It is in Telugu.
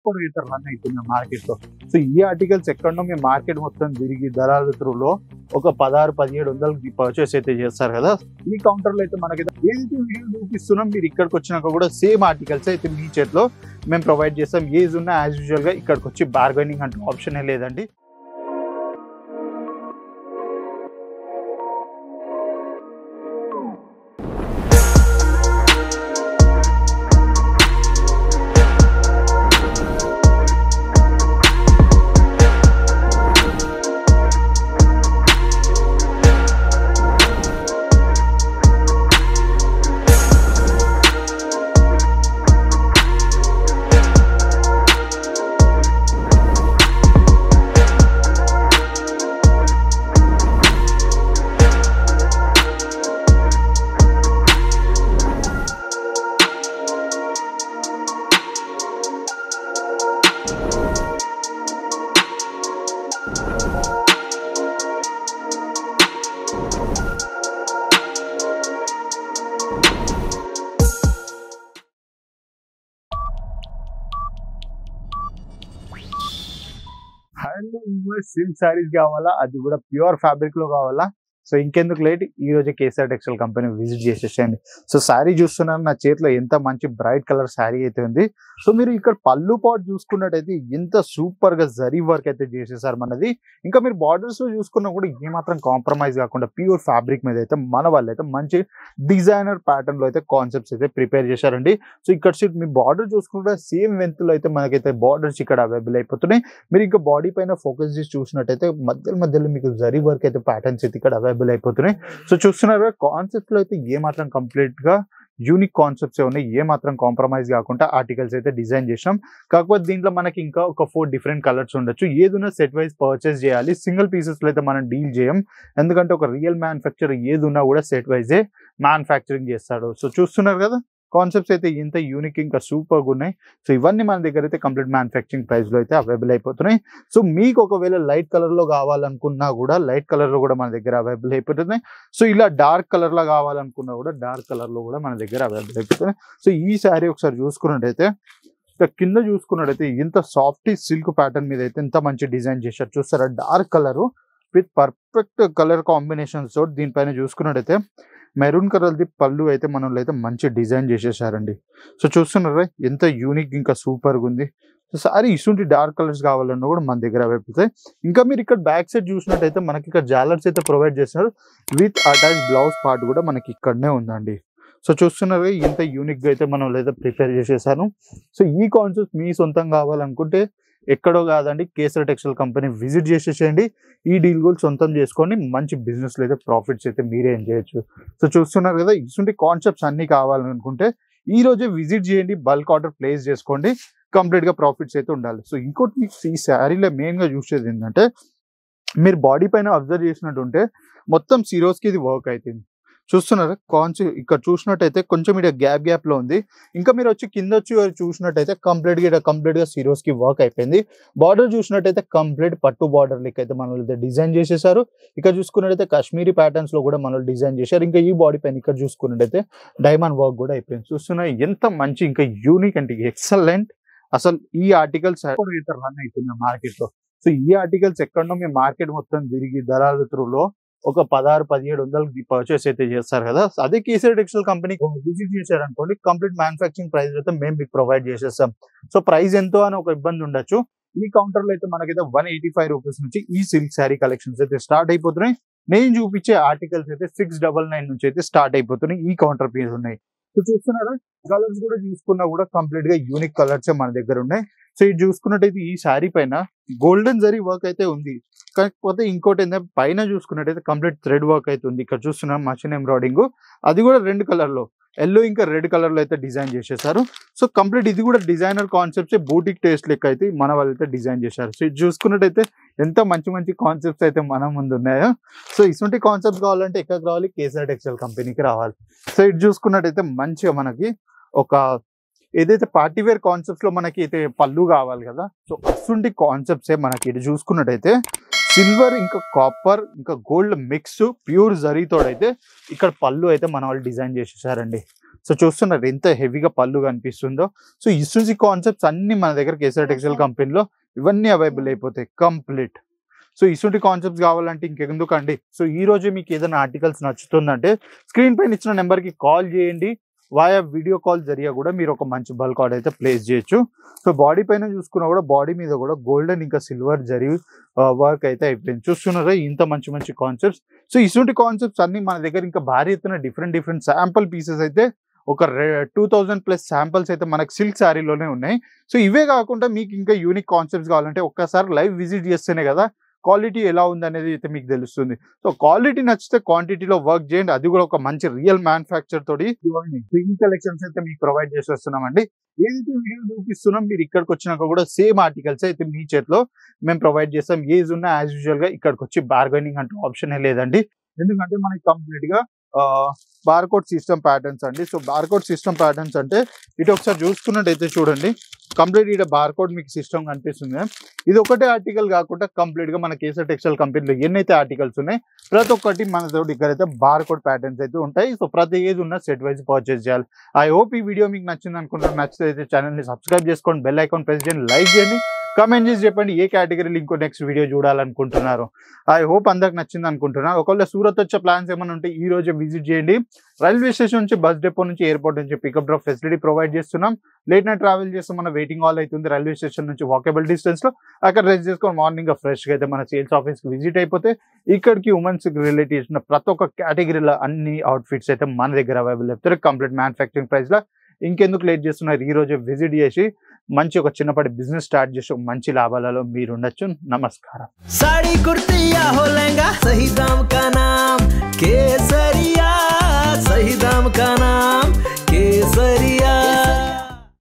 విపరీత రన్ అవుతుంది మార్కెట్ లో. సో ఈ ఆర్టికల్స్ ఎక్కడో మీ మార్కెట్ మొత్తం తిరిగి దళాల త్రూలో ఒక 1600-1700 పర్చేస్ అయితే చేస్తారు కదా. ఈ కౌంటర్ లో అయితే మనకైతే ఏదైతే వీడియో చూపిస్తున్నాం మీరు ఇక్కడికి వచ్చినాక కూడా సేమ్ ఆర్టికల్స్ అయితే మీ చేతిలో మేము ప్రొవైడ్ చేస్తాం. ఏజ్ ఉన్న యాజ్ యూజువల్ గా ఇక్కడికి వచ్చి బార్గెనింగ్ అంటే ఆప్షనే లేదండి. సిల్క్ సారీస్ కావాలా, అది కూడా ప్యూర్ ఫ్యాబ్రిక్ లో కావాలా? సో ఇంకెందుకు లేట్, ఈ రోజే కేసీఆర్ టెక్స్టైల్ కంపెనీ విజిట్ చేసేసేయండి. సో శారీ చూస్తున్నారు నా చేతిలో ఎంత మంచి బ్రైట్ కలర్ శారీ అయితే ఉంది. సో మీరు ఇక్కడ పళ్ళు పాట్ చూసుకున్నట్టయితే ఎంత సూపర్ గా జరీ వర్క్ అయితే చేసేసారు మనది. ఇంకా మీరు బార్డర్స్ లో చూసుకున్నా కూడా ఏమాత్రం కాంప్రమైజ్ కాకుండా ప్యూర్ ఫ్యాబ్రిక్ మీద అయితే మన వాళ్ళు అయితే మంచి డిజైనర్ ప్యాటర్న్ లో అయితే కాన్సెప్ట్స్ అయితే ప్రిపేర్ చేశారండి. సో ఇక్కడ మీ బార్డర్ చూసుకుంటే సేమ్ లెంత్ లో అయితే మనకైతే బార్డర్స్ ఇక్కడ అవైలబుల్ అయిపోతున్నాయి. మీరు ఇంకా బాడీ పైన ఫోకస్ చేసి చూసినట్టయితే మధ్యలో మీకు జరీ వర్క్ అయితే ప్యాటర్న్స్ అయితే ఇక్కడ అవైలబుల్ అయిపోతున్నాయి. సో చూస్తున్నారు కాన్సెప్ట్ లో అయితే ఏమాత్రం కంప్లీట్ గా యూనిక్ కాన్సెప్ట్స్ ఉన్నాయి, ఏ మాత్రం కాంప్రమైజ్ కాకుండా ఆర్టికల్స్ అయితే డిజైన్ చేసాం. కాకపోతే దీంట్లో మనకి ఇంకా ఒక 4 డిఫరెంట్ కలర్స్ ఉండొచ్చు. ఏదున్నా సెట్ వైజ్ పర్చేస్ చేయాలి, సింగిల్ పీసెస్ లో అయితే మనం డీల్ చేయం. ఎందుకంటే ఒక రియల్ మ్యానుఫ్యాక్చర్ ఏదున్నా కూడా సెట్ వైజే మ్యానుఫ్యాక్చరింగ్ చేస్తాడు. సో చూస్తున్నారు కదా కాన్సెప్ట్స్ అయితే ఇంత యూనిక్ ఇంకా సూపర్గా ఉన్నాయి. సో ఇవన్నీ మన దగ్గర అయితే కంప్లీట్ మ్యానుఫ్యాక్చరింగ్ ప్రైస్ లో అయితే అవైలబుల్ అయిపోతున్నాయి. సో మీకు ఒకవేళ లైట్ కలర్ లో కావాలనుకున్నా కూడా లైట్ కలర్ లో కూడా మన దగ్గర అవైలబుల్ అయిపోతున్నాయి. సో ఇలా డార్క్ కలర్ లో కావాలనుకున్నా కూడా డార్క్ కలర్ లో కూడా మన దగ్గర అవైలబుల్ అయిపోతున్నాయి. సో ఈ శారీ ఒకసారి చూసుకున్నట్టయితే కింద చూసుకున్నట్టయితే ఇంత సాఫ్ట్ సిల్క్ ప్యాటర్న్ మీద అయితే ఎంత మంచి డిజైన్ చేశారు చూస్తారా. Dark colour with perfect colour combinations తో దీనిపైన చూసుకున్నట్టయితే మెరూన్ కలర్ది పళ్ళు అయితే మనలో అయితే మంచి డిజైన్ చేసేసారండి. సో చూస్తున్నారా ఎంత యూనిక్ ఇంకా సూపర్గా ఉంది. సో సారీ ఇటువంటి డార్క్ కలర్స్ కావాలన్నా కూడా మన దగ్గర అవైలబుల్. ఇంకా మీరు ఇక్కడ బ్యాక్ సైడ్ చూసినట్టయితే మనకి ఇక్కడ జాలర్స్ అయితే ప్రొవైడ్ చేస్తున్నారు. విత్ అటాచ్ బ్లౌజ్ పార్ట్ కూడా మనకి ఇక్కడనే ఉందండి. సో చూస్తున్నారు ఇంత యూనిక్ గా అయితే మనం లేదా ప్రిపేర్ చేసేసాను. సో ఈ కాన్సెప్ట్ మీ సొంతం కావాలనుకుంటే ఎక్కడో కాదండి, కేసీఆర్ టెక్స్టైల్ కంపెనీ విజిట్ చేసేసేయండి. ఈ డీల్ కూడా సొంతం చేసుకొని మంచి బిజినెస్ లో అయితే ప్రాఫిట్స్ అయితే మీరే ఏం చేయొచ్చు. సో చూస్తున్నారు కదా ఇటువంటి కాన్సెప్ట్స్ అన్ని కావాలనుకుంటే ఈ రోజే విజిట్ చేయండి, బల్క్ ఆర్డర్ ప్లేస్ చేసుకోండి, కంప్లీట్ గా ప్రాఫిట్స్ అయితే ఉండాలి. సో ఇంకోటి మీకు ఈ శారీలో మెయిన్ గా చూసేది ఏంటంటే మీరు బాడీ పైన అబ్జర్వ్ చేసినట్టు ఉంటే మొత్తం సిరోస్కి ఇది వర్క్ అవుతుంది. చూస్తున్నారా ఇక్కడ చూసినట్టయితే కొంచెం ఇక్కడ గ్యాప్ లో ఉంది. ఇంకా మీరు వచ్చి కింద వచ్చి చూసినట్టయితే కంప్లీట్ గా సిరోస్ కి వర్క్ అయిపోయింది. బార్డర్ చూసినట్టయితే కంప్లీట్ పట్టు బార్డర్ లెక్క అయితే మన వాళ్ళు డిజైన్ చేసేసారు. ఇక్కడ చూసుకున్నట్టయితే కాశ్మీరీ ప్యాటర్న్స్ లో కూడా మనం డిజైన్ చేశారు. ఇంకా ఈ బాడీ పైన ఇక్కడ చూసుకున్నట్టయితే డైమండ్ వర్క్ కూడా అయిపోయింది. చూస్తున్నా ఎంత మంచి ఇంకా యూనిక్ అంటే ఎక్సలెంట్. అసలు ఈ ఆర్టికల్స్ రన్ అవుతుంది మార్కెట్ లో. సో ఈ ఆర్టికల్స్ ఎక్కడో మీ మార్కెట్ మొత్తం తిరిగి దళాల త్రూలో ఒక 1600-1700 పర్చేస్ అయితే చేస్తారు కదా. అదే కేసీఆర్ టెక్స్టైల్ కంపెనీ విజిట్ చేశారనుకోండి కంప్లీట్ మ్యానుఫ్యాక్చరింగ్ ప్రైస్ అయితే మేము మీకు ప్రొవైడ్ చేసేస్తాం. సో ప్రైస్ ఎంతో అని ఒక ఇబ్బంది ఉండొచ్చు. ఈ కౌంటర్ లో అయితే మనకైతే 185 రూపీస్ నుంచి ఈ సిల్క్ శారీ కలెక్షన్స్ అయితే స్టార్ట్ అయిపోతున్నాయి. నేను చూపించే ఆర్టికల్స్ అయితే 699 నుంచి అయితే స్టార్ట్ అయిపోతున్నాయి. ఈ కౌంటర్ పీస్ ఉన్నాయి. సో చూస్తున్నారా కలర్స్ కూడా చూసుకున్నా కూడా కంప్లీట్ గా యూనిక్ కలర్స్ మన దగ్గర ఉన్నాయి. సో ఇది చూసుకున్నట్టయితే ఈ శారీ పైన గోల్డెన్ జరీ వర్క్ అయితే ఉంది. కాకపోతే ఇంకోటి ఏంటంటే పైన చూసుకున్నట్టయితే కంప్లీట్ థ్రెడ్ వర్క్ అయితే ఉంది. ఇక్కడ చూస్తున్నాం మషిన్ ఎంబ్రాయిడింగ్, అది కూడా 2 కలర్లో ఎల్లో ఇంకా రెడ్ కలర్ లో అయితే డిజైన్ చేసేసారు. సో కంప్లీట్ ఇది కూడా డిజైనర్ కాన్సెప్ట్స్ బూటిక్ టేస్ట్ లెక్క అయితే మన వాళ్ళు అయితే డిజైన్ చేశారు. సో ఇది చూసుకున్నట్టయితే ఎంత మంచి కాన్సెప్ట్స్ అయితే మన ముందు ఉన్నాయో. సో ఇటువంటి కాన్సెప్ట్స్ కావాలంటే ఎక్కడికి రావాలి, కేసీఆర్ టెక్స్టైల్ కంపెనీకి రావాలి. సో ఇది చూసుకున్నట్టయితే మంచిగా మనకి ఒక ఏదైతే పార్టీ వేర్ కాన్సెప్ట్స్ లో మనకి అయితే పళ్ళు కావాలి కదా. సో అటువంటి కాన్సెప్ట్సే మనకి ఇది చూసుకున్నట్టయితే సిల్వర్ ఇంకా కాపర్ ఇంకా గోల్డ్ మిక్స్ ప్యూర్ జరీతోడైతే ఇక్కడ పళ్ళు అయితే మన వాళ్ళు డిజైన్ చేసేసారండి. సో చూస్తున్నారు ఎంత హెవీగా పళ్ళు కనిపిస్తుందో. సో ఇసుజీ కాన్సెప్ట్స్ అన్ని మన దగ్గర కేసీఆర్ టెక్స్టైల్ కంపెనీలో ఇవన్నీ అవైలబుల్ అయిపోతాయి కంప్లీట్. సో ఇసుంటి కాన్సెప్ట్స్ కావాలంటే ఇంకెందుకండి. సో ఈ రోజు మీకు ఏదైనా ఆర్టికల్స్ నచ్చుతుందంటే స్క్రీన్ పైన ఇచ్చిన నెంబర్కి కాల్ చేయండి. వాయా వీడియో కాల్ జరిగా కూడా మీరు ఒక మంచి బల్క్ ఆర్డర్ అయితే ప్లేస్ చేయొచ్చు. సో బాడీ పైన చూసుకున్నా కూడా బాడీ మీద కూడా గోల్డెన్ ఇంకా సిల్వర్ జరీ వర్క్ అయితే అయిపోయింది. చూస్తున్నారా ఇంత మంచి మంచి కాన్సెప్ట్స్. సో ఇసుంటి కాన్సెప్ట్స్ అన్ని మన దగ్గర ఇంకా భారీ ఎత్తున డిఫరెంట్ శాంపుల్ పీసెస్ అయితే ఒక 2000+ శాంపుల్స్ అయితే మనకు సిల్క్ శారీలోనే ఉన్నాయి. సో ఇవే కాకుండా మీకు ఇంకా యూనిక్ కాన్సెప్ట్స్ కావాలంటే ఒక్కసారి లైవ్ విజిట్ చేస్తేనే కదా క్వాలిటీ ఎలా ఉంది అనేది అయితే మీకు తెలుస్తుంది. సో క్వాలిటీ నచ్చితే క్వాంటిటీలో వర్క్ చేయండి, అది కూడా ఒక మంచి రియల్ మ్యానుఫ్యాక్చర్ తోటి ప్రీమియం కలెక్షన్స్ అయితే మీకు ప్రొవైడ్ చేసేస్తున్నామండి. ఏదైతే వీడియో చూపిస్తున్నాం మీరు ఇక్కడికి వచ్చినాక కూడా సేమ్ ఆర్టికల్స్ అయితే మీ చేతిలో మేము ప్రొవైడ్ చేస్తాం. ఏజ్ ఉన్నా యాజ్ యూజువల్ గా ఇక్కడికి వచ్చి బార్గెనింగ్ అంటే ఆప్షన్ లేదండి. ఎందుకంటే మనకి కంప్లీట్ గా బార్కోడ్ సిస్టమ్ ప్యాటర్న్స్ అండి. సో బార్కోడ్ సిస్టమ్ ప్యాటర్న్స్ అంటే ఇటు ఒకసారి చూసుకున్నట్టయితే చూడండి కంప్లీట్ ఇక్కడ బార్కోడ్ మీకు సిస్టమ్ కనిపిస్తుంది. ఇది ఒకటే ఆర్టికల్ కాకుండా కంప్లీట్ గా మన కేసీఆర్ టెక్స్టైల్ కంపెనీలో ఎన్నైతే ఆర్టికల్స్ ఉన్నాయి ప్రతి ఒక్కటి మనతో ఇక్కడైతే బార్కోడ్ ప్యాటర్న్స్ అయితే ఉంటాయి. సో ప్రతి ఏది ఉన్న సెట్ వైజ్ పర్చేస్ చేయాలి. ఐ హోప్ ఈ వీడియో మీకు నచ్చింది అనుకుంటున్నాను. నచ్చితే అయితే ఛానల్ ని సబ్స్క్రైబ్ చేసుకోండి, బెల్ ఐకాన్ ప్రెస్ చేయండి, లైక్ చేయండి, కామెంట్ చేసి చెప్పండి ఏ కేటగిరీలో ఇంకో నెక్స్ట్ వీడియో చూడాలనుకుంటున్నారు. ఐ హోప్ అందరికి నచ్చింది అనుకుంటున్నాను. ఒకవేళ సూరత్ వచ్చే ప్లాన్స్ ఏమైనా ఉంటే ఈ రోజే విజిట్ చేయండి. రైల్వే స్టేషన్ నుంచి బస్ డిపో నుంచి ఎయిర్పోర్ట్ నుంచి పికప్ డ్రాప్ ఫెసిలిటీ ప్రొవైడ్ చేస్తున్నాం. లేట్ నైట్ ట్రావెల్ చేస్తే మన వెయిటింగ్ హాల్ అవుతుంది రైల్వే స్టేషన్ నుంచి వాకబుల్ డిస్టెన్స్ లో. అక్కడ రెస్ట్ చేసుకొని మార్నింగ్ ఫ్రెష్ గా అయితే మన సేల్స్ ఆఫీస్ కి విజిట్ అయిపోతే ఇక్కడికి ఉమెన్స్ రిలేట్ చేసిన ప్రతి ఒక్క కేటగిరీలో అన్ని అవుట్ఫిట్స్ అయితే మన దగ్గర అవైలబుల్ అవుతారు కంప్లీట్ మ్యానుఫ్యాక్చరింగ్ ప్రైస్ లో. ఇంకెందుకు లేట్ చేస్తున్నారు, ఈ రోజు విజిట్ చేసి మంచి ఒక చిన్నపాటి బిజినెస్ స్టార్ట్ చేసి మంచి లాభాలలో మీరు ఉండొచ్చు. నమస్కారం. साड़ी कुर्ती या हो लहंगा सही दाम का नाम केसरिया, सही दाम का नाम केसरिया।